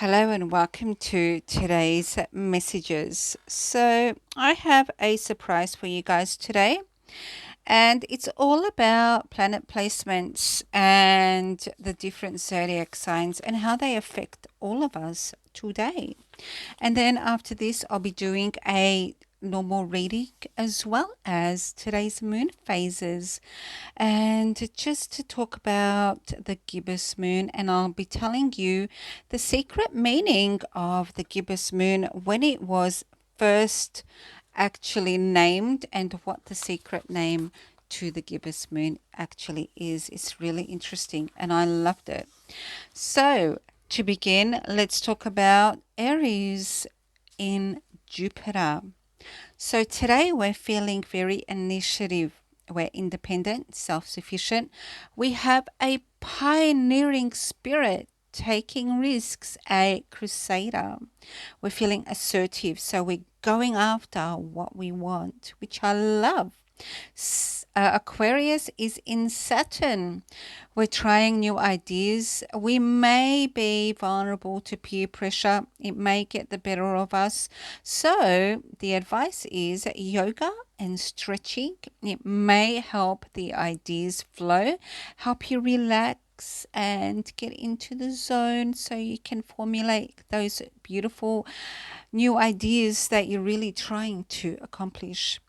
Hello and welcome to today's messages. So, I have a surprise for you guys today, and it's all about planet placements and the different zodiac signs and how they affect all of us today. And then after this, I'll be doing a normal reading as well as today's moon phases and just to talk about the gibbous moon, and I'll be telling you the secret meaning of the gibbous moon when it was first actually named and what the secret name to the gibbous moon actually is. It's really interesting and I loved it. So to begin, let's talk about Aries in Jupiter. So today we're feeling very initiative. We're independent, self sufficient. We have a pioneering spirit, taking risks, a crusader. We're feeling assertive. So we're going after what we want, which I love. Aquarius is in Saturn. We're trying new ideas. We may be vulnerable to peer pressure. It may get the better of us. So the advice is yoga and stretching. It may help the ideas flow, help you relax and get into the zone so you can formulate those beautiful new ideas that you're really trying to accomplish.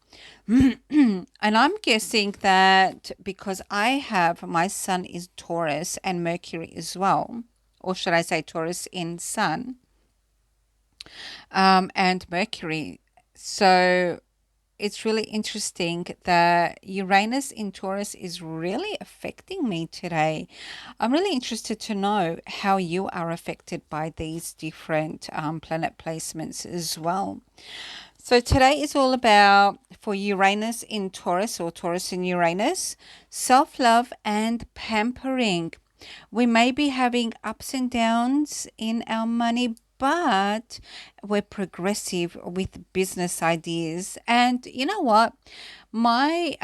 And I'm guessing that because I have my sun is Taurus and Mercury as well, or should I say Taurus in Sun and Mercury. So it's really interesting that Uranus in Taurus is really affecting me today. I'm really interested to know how you are affected by these different planet placements as well. So today is all about for Uranus in Taurus or Taurus in Uranus, self-love and pampering. We may be having ups and downs in our money, but we're progressive with business ideas. And you know what? My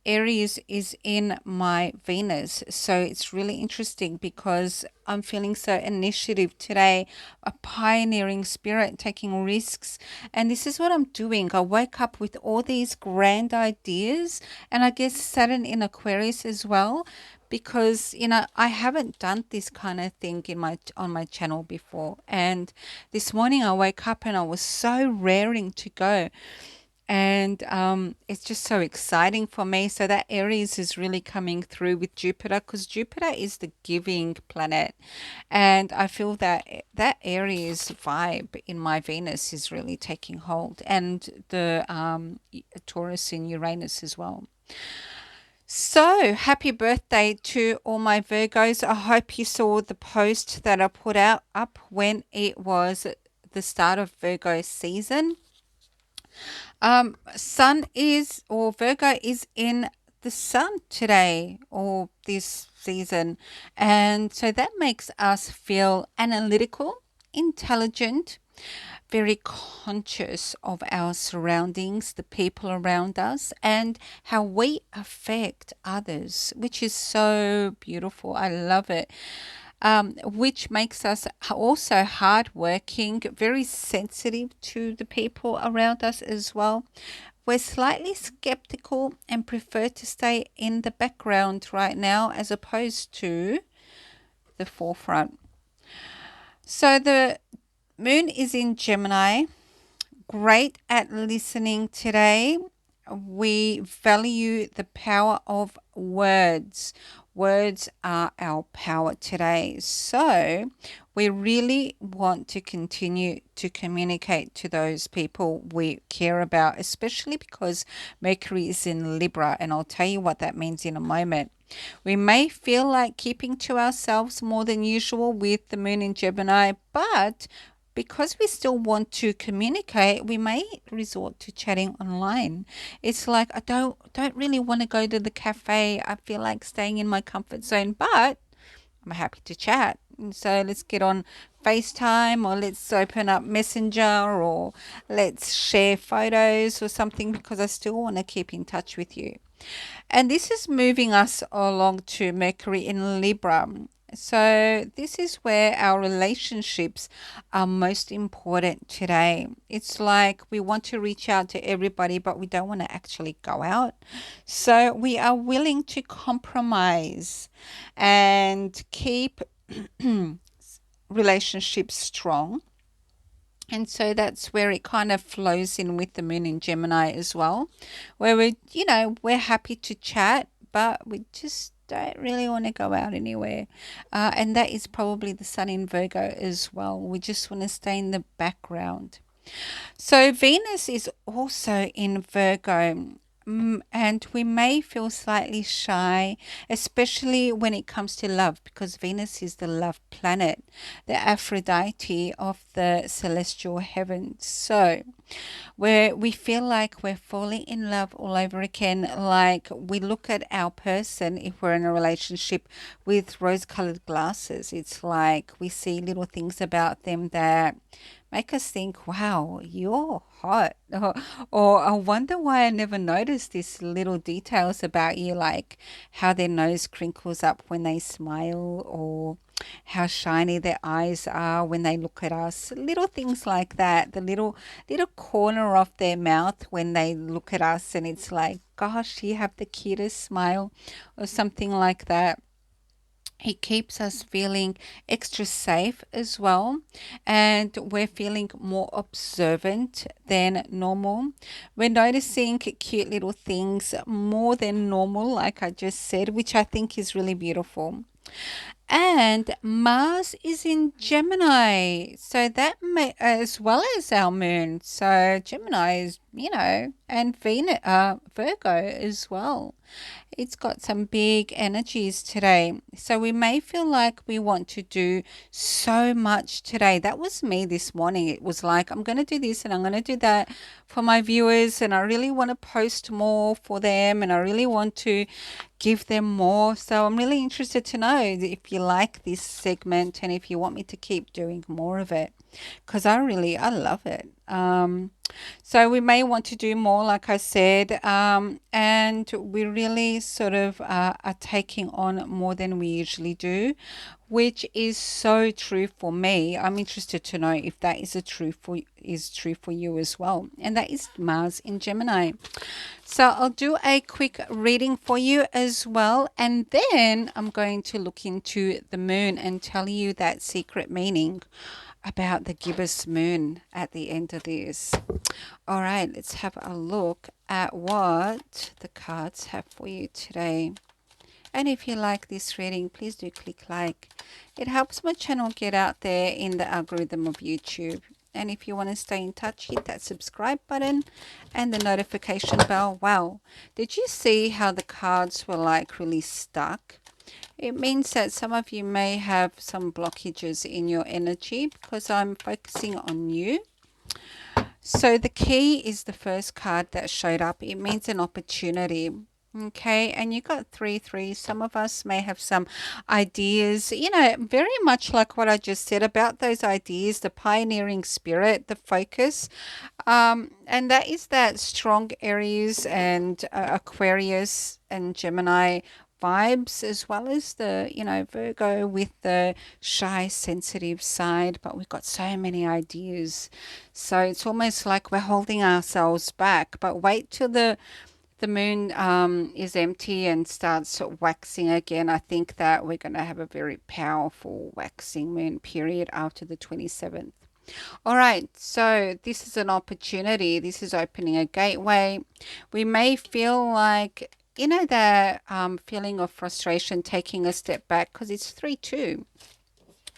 Aries is in my Venus. So it's really interesting because I'm feeling so initiative today, a pioneering spirit, taking risks. And this is what I'm doing. I wake up with all these grand ideas, and I guess Saturn in Aquarius as well because I haven't done this kind of thing in my on my channel before. And this morning I woke up and I was so raring to go, and it's just so exciting for me. So that Aries is really coming through with Jupiter because Jupiter is the giving planet, and I feel that that Aries vibe in my Venus is really taking hold, and the Taurus in Uranus as well. So, happy birthday to all my Virgos. I hope you saw the post that I put out up when it was the start of Virgo season. Sun is, or Virgo is in the sun today or this season. And so that makes us feel analytical, intelligent, very conscious of our surroundings, the people around us, and how we affect others, which is so beautiful. I love it. Which makes us also hardworking, very sensitive to the people around us as well. We're slightly skeptical and prefer to stay in the background right now as opposed to the forefront. So the moon is in Gemini. Great at listening today. We value the power of words. Words are our power today. So we really want to continue to communicate to those people we care about, especially because Mercury is in Libra, and I'll tell you what that means in a moment. We may feel like keeping to ourselves more than usual with the moon in Gemini, but because we still want to communicate, we may resort to chatting online. It's like I don't really want to go to the cafe. I feel like staying in my comfort zone, but I'm happy to chat. So let's get on FaceTime, or let's open up Messenger, or let's share photos or something because I still want to keep in touch with you. And this is moving us along to Mercury in Libra. So, this is where our relationships are most important today. It's like we want to reach out to everybody, but we don't want to actually go out. So, we are willing to compromise and keep relationships strong. And so that's where it kind of flows in with the moon in Gemini as well, where we're happy to chat, but we just don't really want to go out anywhere. And that is probably the sun in Virgo as well. We just want to stay in the background. So Venus is also in Virgo. And we may feel slightly shy, especially when it comes to love, because Venus is the love planet, the Aphrodite of the celestial heavens. So, where we feel like we're falling in love all over again, like we look at our person, if we're in a relationship, with rose colored glasses. It's like we see little things about them that make us think, wow, you're hot. Or I wonder why I never noticed these little details about you, like how their nose crinkles up when they smile, or how shiny their eyes are when they look at us. Little things like that. The little corner of their mouth when they look at us, and it's like, gosh, you have the cutest smile, or something like that. It keeps us feeling extra safe as well, and we're feeling more observant than normal. We're noticing cute little things more than normal, like I just said, which I think is really beautiful. And Mars is in Gemini, so that may, as well as our moon. So Gemini is, and Venus, Virgo as well. It's got some big energies today. So we may feel like we want to do so much today. That was me this morning. It was like, I'm going to do this and I'm going to do that for my viewers. And I really want to post more for them. And I really want to give them more. So I'm really interested to know if you like this segment and if you want me to keep doing more of it, because I love it. So we may want to do more, like I said, and we really sort of are taking on more than we usually do, which is so true for me. I'm interested to know if that is true for you as well, and that is Mars in Gemini. So I'll do a quick reading for you as well, and then I'm going to look into the moon and tell you that secret meaning about the gibbous moon at the end of this. All right, let's have a look at what the cards have for you today. And if you like this reading, please do click like. It helps my channel get out there in the algorithm of YouTube. And if you want to stay in touch, hit that subscribe button and the notification bell. Wow, did you see how the cards were like really stuck? It means that some of you may have some blockages in your energy because I'm focusing on you. So the key is the first card that showed up. It means an opportunity. Okay, and you got 3 3. Some of us may have some ideas, very much like what I just said about those ideas, the pioneering spirit, the focus. And that is that strong Aries and Aquarius and Gemini vibes, as well as the, Virgo with the shy, sensitive side. But we've got so many ideas. So it's almost like we're holding ourselves back. But wait till the moon is empty and starts waxing again. I think that we're going to have a very powerful waxing moon period after the 27th. All right, so this is an opportunity. This is opening a gateway. We may feel like, that feeling of frustration, taking a step back, because it's 3 2.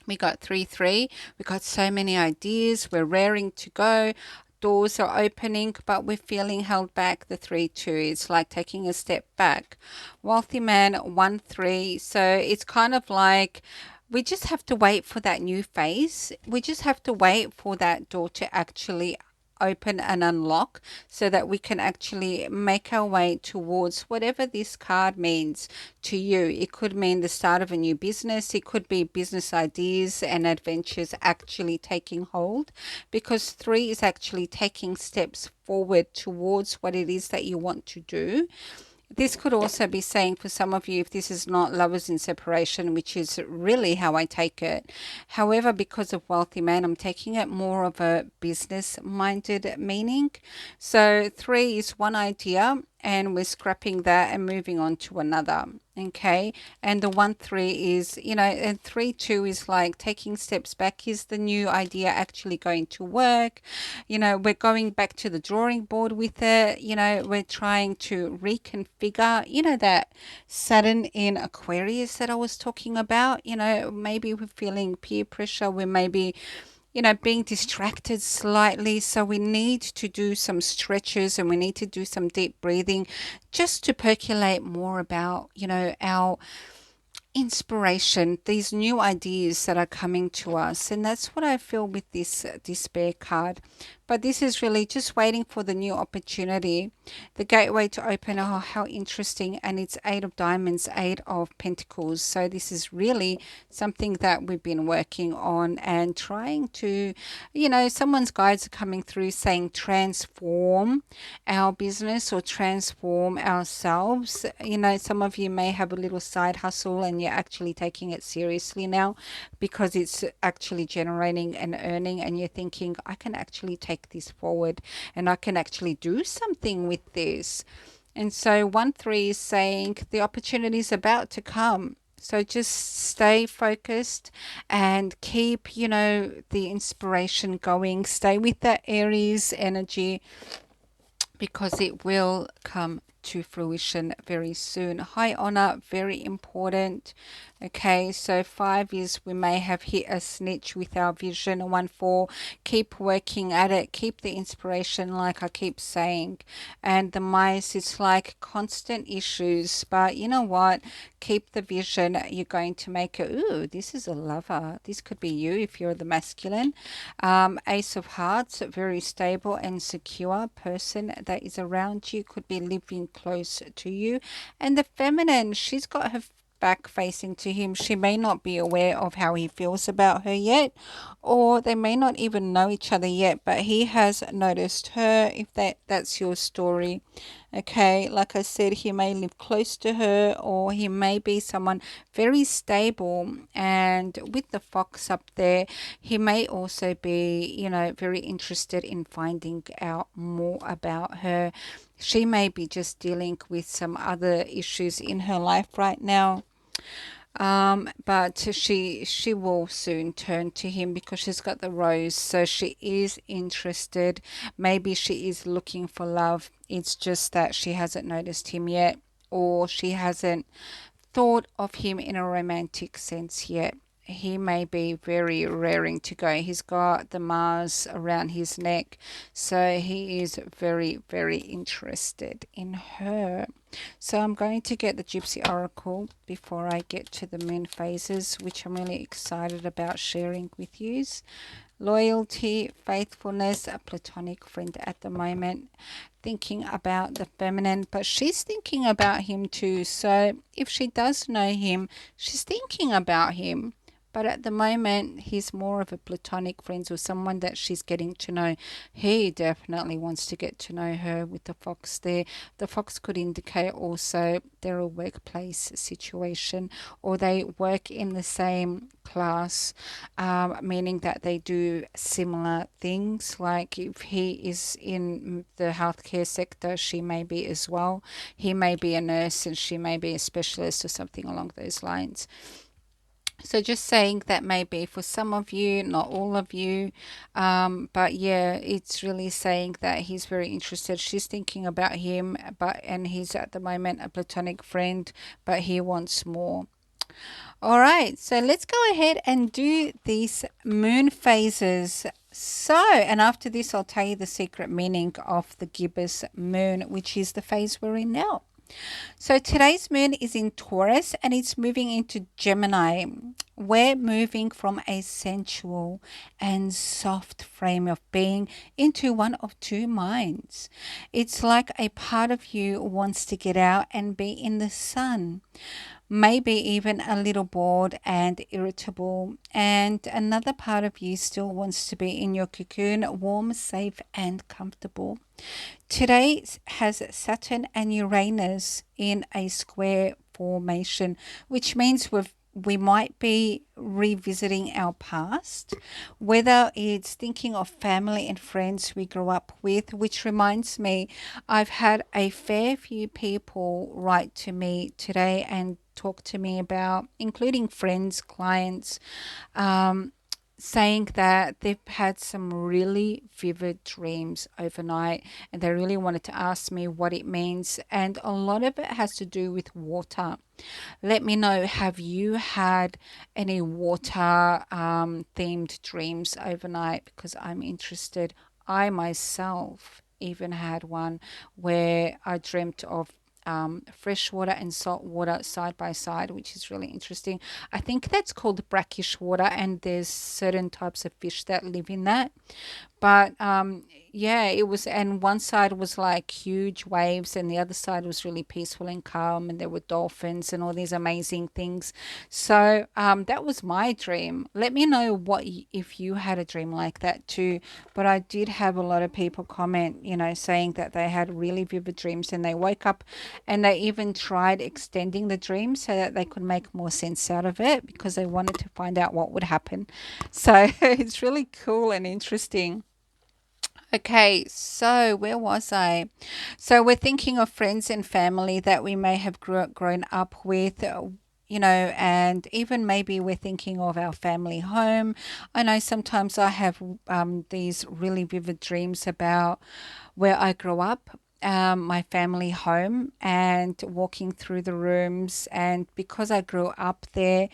We got 3 3. We got so many ideas. We're raring to go. Doors are opening, but we're feeling held back. The 3 2. It's like taking a step back. Wealthy man 1 3. So it's kind of like we just have to wait for that new phase. We just have to wait for that door to actually open and unlock so that we can actually make our way towards whatever this card means to you. It could mean the start of a new business. It could be business ideas and adventures actually taking hold, because 3 is actually taking steps forward towards what it is that you want to do. This could also be saying for some of you, if this is not lovers in separation, which is really how I take it. However, because of wealthy man, I'm taking it more of a business minded meaning. So 3 is one idea and we're scrapping that and moving on to another. Okay. And the 1 3 is, and 3 2 is like taking steps back. Is the new idea actually going to work? We're going back to the drawing board with it. We're trying to reconfigure, that Saturn in Aquarius that I was talking about. Maybe we're feeling peer pressure. We maybe being distracted slightly. So we need to do some stretches and we need to do some deep breathing just to percolate more about, our inspiration, these new ideas that are coming to us. And that's what I feel with this despair card. But this is really just waiting for the new opportunity, the gateway to open. Oh, how interesting. And it's 8 of Diamonds, 8 of Pentacles. So this is really something that we've been working on and trying to, someone's guides are coming through saying transform our business or transform ourselves. Some of you may have a little side hustle and you're actually taking it seriously now because it's actually generating and earning, and you're thinking, I can actually take this forward and I can actually do something with this. And so 1 3 is saying the opportunity is about to come. So just stay focused and keep, the inspiration going. Stay with that Aries energy because it will come to fruition very soon. High honor, very important. Okay, so 5 is we may have hit a snitch with our vision. 1 4, keep working at it, keep the inspiration, like I keep saying. And the mice, it's like constant issues, but you know what? Keep the vision. You're going to make it. Ooh, this is a lover. This could be you if you're the masculine. Ace of Hearts, very stable and secure person that is around you, could be living close to you. And the feminine, she's got her back facing to him. She may not be aware of how he feels about her yet, or they may not even know each other yet, but he has noticed her, if that's your story. Okay, like I said, he may live close to her, or he may be someone very stable. And with the fox up there, he may also be, very interested in finding out more about her. She may be just dealing with some other issues in her life right now. But she will soon turn to him because she's got the rose, so she is interested. Maybe she is looking for love. It's just that she hasn't noticed him yet, or she hasn't thought of him in a romantic sense yet. He may be very raring to go. He's got the Mars around his neck, so he is very, very interested in her. So I'm going to get the Gypsy Oracle before I get to the moon phases, which I'm really excited about sharing with you. Loyalty, faithfulness, a platonic friend at the moment, thinking about the feminine, but she's thinking about him too. So if she does know him, she's thinking about him. But at the moment, he's more of a platonic friend or someone that she's getting to know. He definitely wants to get to know her with the fox there. The fox could indicate also they're a workplace situation or they work in the same class, meaning that they do similar things. Like if he is in the healthcare sector, she may be as well. He may be a nurse and she may be a specialist or something along those lines. So just saying that maybe for some of you, not all of you, but yeah, it's really saying that he's very interested. She's thinking about him, and he's at the moment a platonic friend, but he wants more. All right, so let's go ahead and do these moon phases. So, and after this, I'll tell you the secret meaning of the gibbous moon, which is the phase we're in now. So today's moon is in Taurus and it's moving into Gemini. We're moving from a sensual and soft frame of being into one of two minds. It's like a part of you wants to get out and be in the sun, maybe even a little bored and irritable. And another part of you still wants to be in your cocoon, warm, safe, and comfortable. Today has Saturn and Uranus in a square formation, which means we might be revisiting our past, whether it's thinking of family and friends we grew up with, which reminds me, I've had a fair few people write to me today and talk to me about, including friends, clients, um, saying that they've had some really vivid dreams overnight and they really wanted to ask me what it means. And a lot of it has to do with water. Let me know, have you had any water themed dreams overnight? Because I'm interested. I myself even had one where I dreamt of fresh water and salt water side by side, which is really interesting. I think that's called brackish water, and there's certain types of fish that live in that. But yeah, it was, and one side was like huge waves, and the other side was really peaceful and calm, and there were dolphins and all these amazing things. So that was my dream. Let me know if you had a dream like that too. But I did have a lot of people comment, saying that they had really vivid dreams and they woke up and they even tried extending the dream so that they could make more sense out of it because they wanted to find out what would happen. So it's really cool and interesting. Okay, so where was I? So we're thinking of friends and family that we may have grown up with, and even maybe we're thinking of our family home. I know sometimes I have these really vivid dreams about where I grew up. My family home and walking through the rooms. And because I grew up there,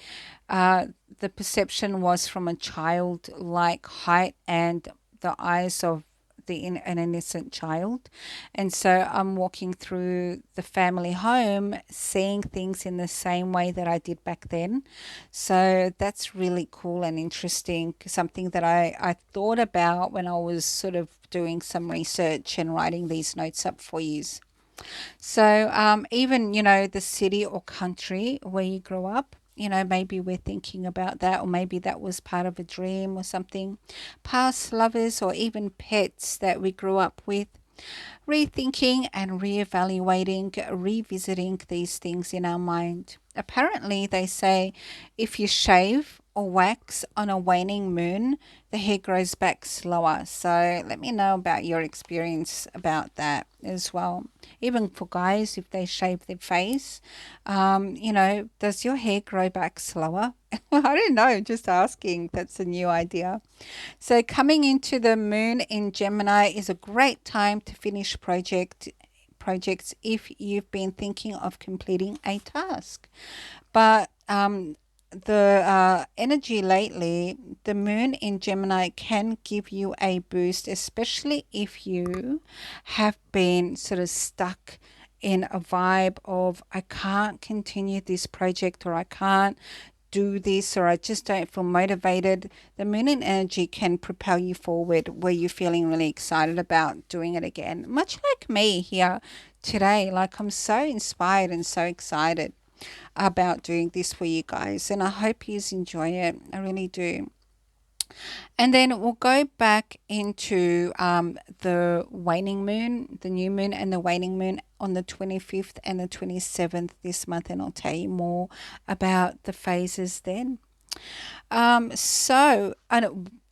uh, the perception was from a childlike height and the eyes of an innocent child. And so I'm walking through the family home, seeing things in the same way that I did back then. So that's really cool and interesting, something that I thought about when I was sort of doing some research and writing these notes up for you. So even, the city or country where you grew up, maybe we're thinking about that, or maybe that was part of a dream or something. Past lovers or even pets that we grew up with, rethinking and reevaluating, revisiting these things in our mind. Apparently, they say if you shave or wax on a waning moon, the hair grows back slower. So let me know about your experience about that as well. Even for guys, if they shave their face, does your hair grow back slower? I don't know, just asking. That's a new idea. So coming into the moon in Gemini is a great time to finish projects if you've been thinking of completing a task. But the energy lately, the moon in Gemini can give you a boost, especially if you have been sort of stuck in a vibe of I can't continue this project or I can't do this or I just don't feel motivated. The moon in energy can propel you forward where you're feeling really excited about doing it again. Much like me here today, like I'm so inspired and so excited about doing this for you guys, and I hope you enjoy it. I really do. And then we'll go back into the waning moon, the new moon, and the waning moon on the 25th and the 27th this month, and I'll tell you more about the phases then. And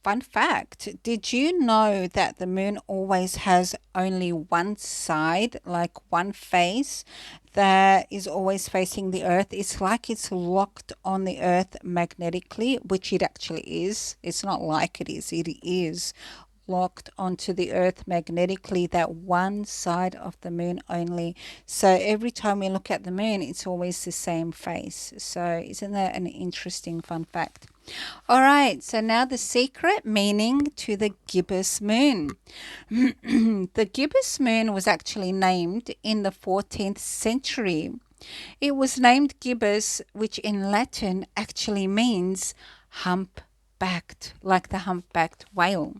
fun fact, did you know that the moon always has only one side, like one face, that is always facing the earth? It's like it's locked on the earth magnetically, which it actually is. It's not like it is locked onto the earth magnetically, that one side of the moon only. So every time we look at the moon, it's always the same face. So isn't that an interesting fun fact? All right, so now the secret meaning to the gibbous moon. The gibbous moon was actually named in the 14th century. It was named gibbous, which in Latin actually means humpbacked, like the humpbacked whale.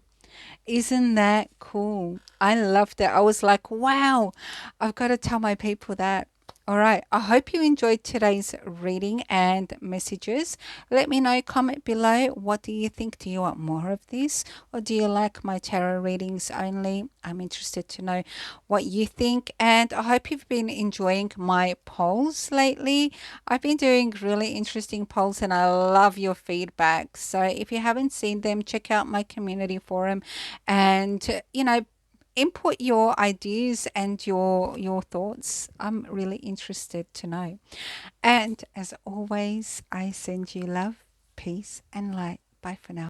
Isn't that cool? I loved it. I was like, wow, I've got to tell my people that. All right. I hope you enjoyed today's reading and messages. Let me know, comment below. What do you think? Do you want more of this? Or do you like my tarot readings only? I'm interested to know what you think. And I hope you've been enjoying my polls lately. I've been doing really interesting polls and I love your feedback. So if you haven't seen them, check out my community forum and, input your ideas and your thoughts. I'm really interested to know. And as always, I send you love, peace, and light. Bye for now.